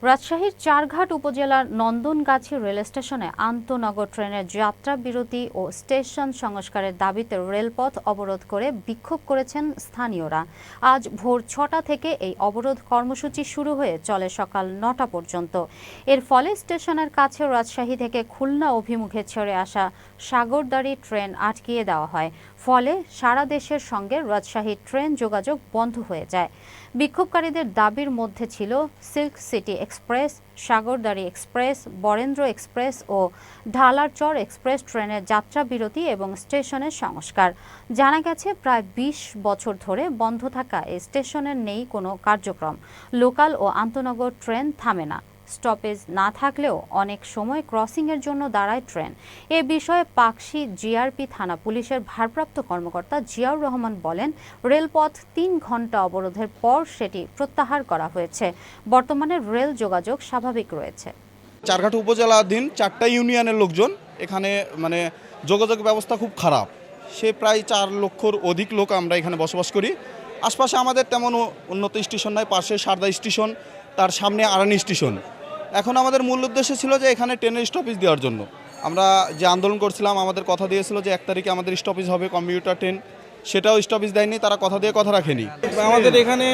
রাজশাহীর চারঘাট উপজেলার নন্দনগাছি রেল স্টেশনে আন্তনগর ট্রেনের যাত্রা বিরতি ও স্টেশন সংস্কারের দাবিতে রেলপথ অবরোধ করে বিক্ষোভ করেছেন স্থানীয়রা। আজ ভোর ৬টা থেকে এই অবরোধ কর্মসূচি শুরু হয়ে চলে সকাল ৯টা পর্যন্ত। এর ফলে স্টেশনের কাছে রাজশাহী থেকে খুলনা অভিমুখে ছেড়ে আসা সাগরদাড়ি ট্রেন আটকিয়ে দেওয়া হয়। ফলে সারা দেশের সঙ্গে রাজশাহী ট্রেন যোগাযোগ বন্ধ হয়ে যায়। বিক্ষোভকারীদের দাবির মধ্যে ছিল silk city express, Sagardari express, Barendra express ও ঢালারচর এক্সপ্রেস ট্রেনের যাত্রা বিরতি এবং স্টেশনের সংস্কার। জানা গেছে, প্রায় ২০ বছর ধরে বন্ধ থাকা এই স্টেশনের নেই কোনো কার্যক্রম। লোকাল ও আন্তনগর ট্রেন থামে না। স্টপেজ না থাকলেও অনেক সময় ক্রসিংয়ের জন্য দাঁড়ায় ট্রেন। এ বিষয়ে পাকশী জিআরপি থানা পুলিশের ভারপ্রাপ্ত কর্মকর্তা জিয়াউর রহমান বলেন, রেলপথ ৩ ঘন্টা অবরোধের পর সেটি প্রত্যাহার করা হয়েছে। বর্তমানে রেল যোগাযোগ স্বাভাবিক রয়েছে। চারঘাট উপজেলাধীন ৪টা ইউনিয়নের লোকজন এখানে যোগাযোগ ব্যবস্থা খুব খারাপ। সে প্রায় ৪ লক্ষর অধিক লোক আমরা এখানে বসবাস করি। আশপাশে আমাদের তেমন উন্নত স্টেশন নয়। পাশে সারদা স্টেশন, তার সামনে আরানি স্টেশন। এখন আমাদের মূল উদ্দেশ্য ছিল যে এখানে ট্রেনের স্টপেজ দেওয়ার জন্য আমরা যে আন্দোলন করছিলাম, আমাদের কথা দিয়েছিল যে ১ তারিখে আমাদের স্টপেজ হবে কমিউটার ট্রেন, সেটাও স্টপেজ দেয়নি, তারা কথা দিয়ে কথা রাখেনি। আমাদের এখানে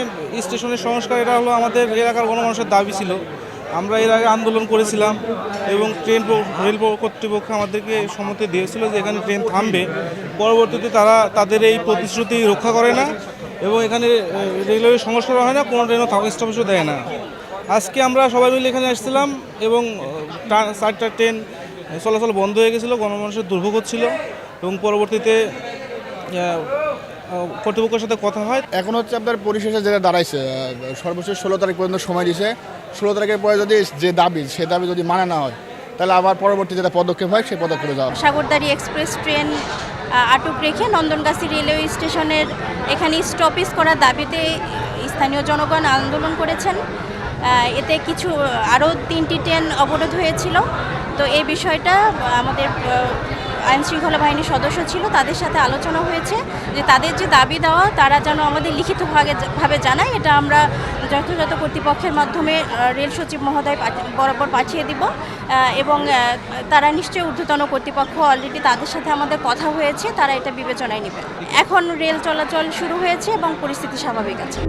স্টেশনের সংস্কার, এটা হলো আমাদের এলাকার গণমানুষের দাবি ছিল। আমরা এর আগে আন্দোলন করেছিলাম এবং রেল কর্তৃপক্ষ আমাদেরকে সম্মতি দিয়েছিল যে এখানে ট্রেন থামবে। পরবর্তীতে তারা তাদের এই প্রতিশ্রুতি রক্ষা করে না এবং এখানে রেলওয়ে সংস্কার হয় না, কোনো ট্রেনও স্টপেজও দেয় না। আজকে আমরা সবাই মিলে এখানে আসছিলাম এবং 4টা ট্রেন চলাচল বন্ধ হয়ে গেছিলো, গণমানুষের দুর্ভোগ হচ্ছিল এবং পরবর্তীতে কর্তৃপক্ষের সাথে কথা হয়। এখন হচ্ছে আপনার পরিশেষে যেটা দাঁড়াইছে, সর্বশেষ 16 তারিখ পর্যন্ত সময় দিয়েছে। 16 তারিখের পরে যদি যে দাবি, সে দাবি যদি মানা না হয়, তাহলে আবার পরবর্তী যেটা পদক্ষেপ হয় সেই পদক্ষেপে যাওয়া। সাগরদাড়ি এক্সপ্রেস ট্রেন আটক রেখে নন্দনগাছি রেলওয়ে স্টেশনের এখানে স্টপেজ করার দাবিতে স্থানীয় জনগণ আন্দোলন করেছেন। এতে কিছু আরও 3টি ট্রেন অবরোধ হয়েছিল। তো এই বিষয়টা আমাদের আইনশৃঙ্খলা বাহিনীর সদস্য ছিল, তাদের সাথে আলোচনা হয়েছে যে তাদের যে দাবি দেওয়া তারা যেন আমাদের লিখিতভাবে জানায়। এটা আমরা যথাযথ কর্তৃপক্ষের মাধ্যমে রেল সচিব মহোদয় বরাবর পাঠিয়ে দিব এবং তারা নিশ্চয়ই ঊর্ধ্বতন কর্তৃপক্ষ অলরেডি তাদের সাথে আমাদের কথা হয়েছে, তারা এটা বিবেচনায় নেবে। এখন রেল চলাচল শুরু হয়েছে এবং পরিস্থিতি স্বাভাবিক আছে।